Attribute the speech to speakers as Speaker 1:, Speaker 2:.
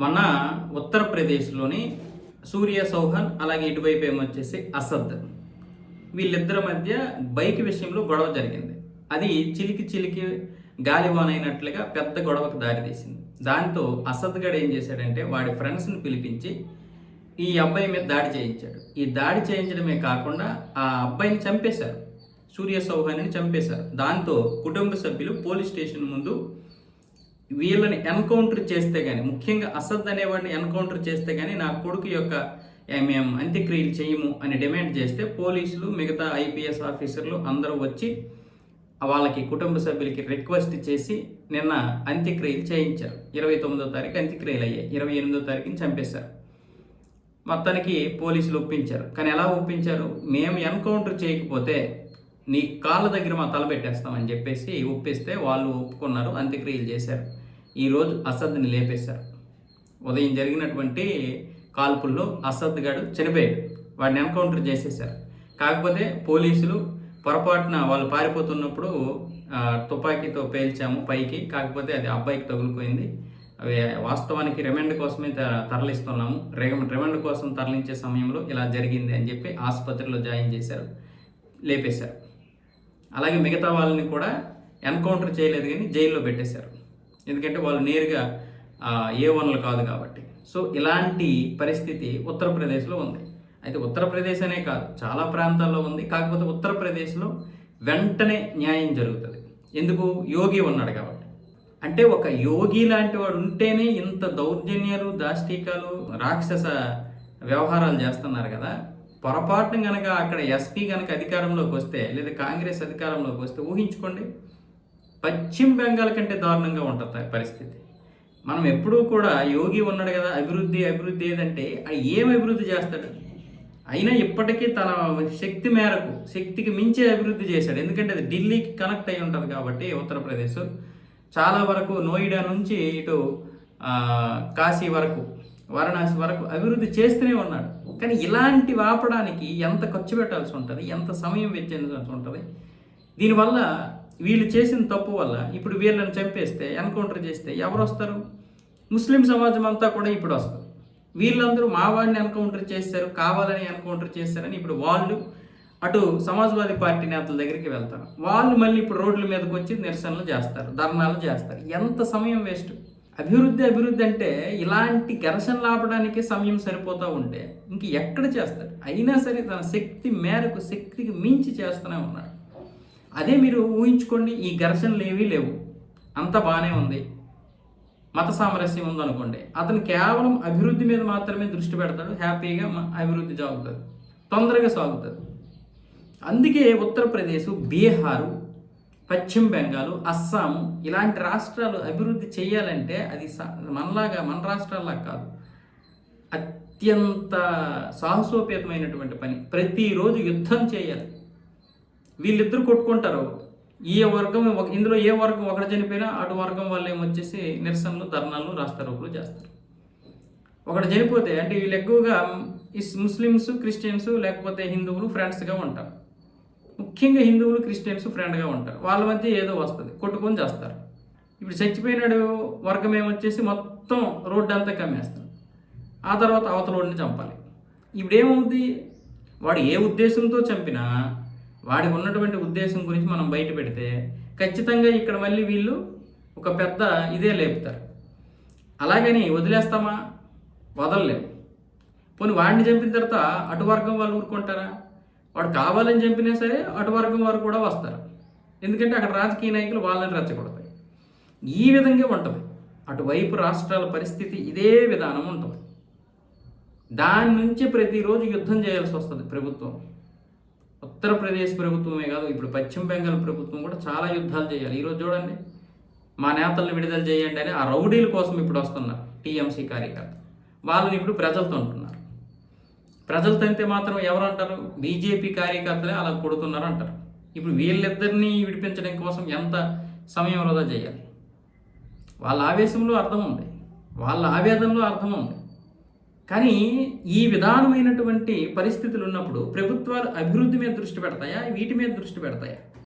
Speaker 1: మన ఉత్తరప్రదేశ్‌లోని సూర్య చౌహాన్ అలాగే ఇటువైపు ఏమొచ్చేసి అసద్. వీళ్ళిద్దరి మధ్య బైక్ విషయంలో గొడవ జరిగింది. అది చిలికి చిలికి గాలివాన అయినట్లుగా పెద్ద గొడవకు దారితీసింది. దాంతో అసద్ గడు ఏం చేశాడంటే వాడి ఫ్రెండ్స్‌ని పిలిపించి ఈ అబ్బాయి మీద దాడి చేయించాడు. ఈ దాడి చేయించడమే కాకుండా ఆ అబ్బాయిని చంపేశారు. సూర్య చౌహాన్ని చంపేశారు. దాంతో కుటుంబ సభ్యులు పోలీస్ స్టేషన్ ముందు వీళ్ళని ఎన్కౌంటర్ చేస్తే కానీ, ముఖ్యంగా అసద్ అనేవాడిని ఎన్కౌంటర్ చేస్తే కానీ నా కొడుకు యొక్క మేము అంత్యక్రియలు చేయము అని డిమాండ్ చేస్తే పోలీసులు మిగతా ఐపీఎస్ ఆఫీసర్లు అందరూ వచ్చి వాళ్ళకి కుటుంబ సభ్యులకి రిక్వెస్ట్ చేసి నిన్న అంత్యక్రియలు చేయించారు. 29వ తారీఖు అంత్యక్రియలు అయ్యాయి. 28వ తారీఖుని చంపేశారు. మొత్తానికి పోలీసులు ఒప్పించారు. కానీ ఎలా ఒప్పించారు? మేము ఎన్కౌంటర్ చేయకపోతే నీ కాళ్ళ దగ్గర మా తల పెట్టేస్తామని చెప్పేసి ఒప్పిస్తే వాళ్ళు ఒప్పుకున్నారు. అంత్యక్రియలు చేశారు. ఈరోజు అసద్ని లేపేశారు. ఉదయం జరిగినటువంటి కాల్పుల్లో అసద్ గడు చనిపోయాడు. వాడిని ఎన్కౌంటర్ చేసేశారు. కాకపోతే పోలీసులు పొరపాటున వాళ్ళు పారిపోతున్నప్పుడు తుపాకీతో పేల్చాము పైకి, కాకపోతే అది అబ్బాయికి తగులుపోయింది. అవి వాస్తవానికి రిమాండ్ కోసమే తరలిస్తున్నాము. రిమాండ్ కోసం తరలించే సమయంలో ఇలా జరిగింది అని చెప్పి ఆసుపత్రిలో జాయిన్ చేశారు, లేపేశారు. అలాగే మిగతా వాళ్ళని కూడా ఎన్కౌంటర్ చేయలేదు కానీ జైల్లో పెట్టేశారు. ఎందుకంటే వాళ్ళు నేరుగా A1లు కాదు కాబట్టి. సో ఇలాంటి పరిస్థితి ఉత్తరప్రదేశ్లో ఉంది. అయితే ఉత్తరప్రదేశ్ అనే కాదు, చాలా ప్రాంతాల్లో ఉంది. కాకపోతే ఉత్తరప్రదేశ్లో వెంటనే న్యాయం జరుగుతుంది. ఎందుకు? యోగి ఉన్నాడు కాబట్టి. అంటే ఒక యోగి లాంటి వాడు ఉంటేనే ఇంత దౌర్జన్యాలు, దాష్టీకాలు, రాక్షస వ్యవహారాలు చేస్తున్నారు కదా. పొరపాటున కనుక అక్కడ ఎస్పీ కనుక అధికారంలోకి వస్తే, లేదా కాంగ్రెస్ అధికారంలోకి వస్తే ఊహించుకోండి, పశ్చిమ బెంగాల్ కంటే దారుణంగా ఉంటుంది పరిస్థితి. మనం ఎప్పుడూ కూడా యోగి ఉన్నాడు కదా, అభివృద్ధి అభివృద్ధి ఏదంటే ఏం అభివృద్ధి చేస్తాడు? అయినా ఇప్పటికీ తన శక్తి మేరకు, శక్తికి మించే అభివృద్ధి చేశాడు. ఎందుకంటే అది ఢిల్లీకి కనెక్ట్ అయి ఉంటుంది కాబట్టి ఉత్తరప్రదేశ్ చాలా వరకు నోయిడా నుంచి ఇటు కాశీ వరకు, వారణాసి వరకు అభివృద్ధి చేస్తూనే ఉన్నాడు. కానీ ఇలాంటి ఆపడానికి ఎంత ఖర్చు పెట్టాల్సి ఉంటుంది, ఎంత సమయం వెచ్చించాల్సి ఉంటుంది. దీనివల్ల వీళ్ళు చేసిన తప్పు వల్ల ఇప్పుడు వీళ్ళని చంపేస్తే, ఎన్కౌంటర్ చేస్తే ఎవరు వస్తారు? ముస్లిం సమాజం అంతా కూడా ఇప్పుడు వస్తారు. వీళ్ళందరూ మా వాడిని ఎన్కౌంటర్ చేశారు, కావాలని ఎన్కౌంటర్ చేశారని ఇప్పుడు వాళ్ళు అటు సమాజ్వాదీ పార్టీ నేతల దగ్గరికి వెళ్తారు. వాళ్ళు మళ్ళీ ఇప్పుడు రోడ్ల మీదకి వచ్చి నిరసనలు చేస్తారు, ధర్నాలు చేస్తారు. ఎంత సమయం వేస్ట్. అభివృద్ధి అభివృద్ధి అంటే ఇలాంటి ఘర్షణలు ఆపడానికి సమయం సరిపోతూ ఉంటే ఇంక ఎక్కడ చేస్తాడు? అయినా సరే తన శక్తి మేరకు, శక్తికి మించి చేస్తూనే ఉన్నాడు. అదే మీరు ఊహించుకోండి, ఈ ఘర్షణలు ఏవీ లేవు, అంత బాగానే ఉంది, మత సామరస్యం ఉందనుకోండి, అతను కేవలం అభివృద్ధి మీద మాత్రమే దృష్టి పెడతాడు. హ్యాపీగా అభివృద్ధి సాగుతుంది, తొందరగా సాగుతుంది. అందుకే ఉత్తరప్రదేశ్, బీహారు, పశ్చిమ బెంగాల్, అస్సాము ఇలాంటి రాష్ట్రాలు అభివృద్ధి చేయాలంటే అది మనలాగా, మన రాష్ట్రాల్లాగా కాదు, అత్యంత సాహసోపేతమైనటువంటి పని. ప్రతిరోజు యుద్ధం చేయాలి. వీళ్ళిద్దరు కొట్టుకుంటారు. ఈ వర్గం ఇందులో ఏ వర్గం ఒకటి చనిపోయినా అటు వర్గం వాళ్ళు ఏమొచ్చేసి నిరసనలు, ధర్నాలు, రాస్తారోకులు చేస్తారు. ఒకటి చనిపోతే అంటే వీళ్ళు ఎక్కువగా ముస్లిమ్స్, క్రిస్టియన్స్ లేకపోతే హిందువులు ఫ్రెండ్స్గా ఉంటారు. ముఖ్యంగా హిందువులు, క్రిస్టియన్స్ ఫ్రెండ్గా ఉంటారు. వాళ్ళ మధ్య ఏదో వస్తుంది, కొట్టుకొని చేస్తారు. ఇప్పుడు చచ్చిపోయినాడు వర్గం ఏమొచ్చేసి మొత్తం రోడ్డు అంతా కమ్మేస్తారు. ఆ తర్వాత అవతలోడిని చంపాలి. ఇప్పుడు ఏమవుతుంది? వాడు ఏ ఉద్దేశంతో చంపినా వాడికి ఉన్నటువంటి ఉద్దేశం గురించి మనం బయట పెడితే ఖచ్చితంగా ఇక్కడ మళ్ళీ వీళ్ళు ఒక పెద్ద ఇదే లేపుతారు. అలాగని వదిలేస్తామా? వదలలేము. పోనీ వాడిని చంపిన తర్వాత అటు వర్గం వాళ్ళు ఊరుకుంటారా? వాడు కావాలని చంపినా సరే అటు వర్గం వారు కూడా వస్తారు. ఎందుకంటే అక్కడ రాజకీయ నాయకులు వాళ్ళని రెచ్చగొడతాయి. ఈ విధంగా ఉంటుంది అటువైపు రాష్ట్రాల పరిస్థితి. ఇదే విధానం ఉంటుంది. దాని నుంచి ప్రతిరోజు యుద్ధం చేయాల్సి వస్తుంది ప్రభుత్వం. ఉత్తరప్రదేశ్ ప్రభుత్వమే కాదు, ఇప్పుడు పశ్చిమ బెంగాల్ ప్రభుత్వం కూడా చాలా యుద్ధాలు చేయాలి. ఈరోజు చూడండి, మా నేతలను విడుదల చేయండి అని ఆ రౌడీల కోసం ఇప్పుడు వస్తున్నారు టీఎంసీ కార్యకర్త. వాళ్ళని ఇప్పుడు ప్రజలతో అంటున్నారు. ప్రజలతో అంతే మాత్రం ఎవరు అంటారు? బీజేపీ కార్యకర్తలే అలా కొడుతున్నారు అంటారు. ఇప్పుడు వీళ్ళిద్దరినీ విడిపించడం కోసం ఎంత సమయం వృధా చేయాలి? వాళ్ళ ఆవేశంలో అర్థం ఉంది, వాళ్ళ ఆవేదనలో అర్థం ఉంది. కానీ ఈ విధానమైనటువంటి పరిస్థితులు ఉన్నప్పుడు ప్రభుత్వాలు అభివృద్ధి మీద దృష్టి పెడతాయా, వీటి మీద దృష్టి పెడతాయా?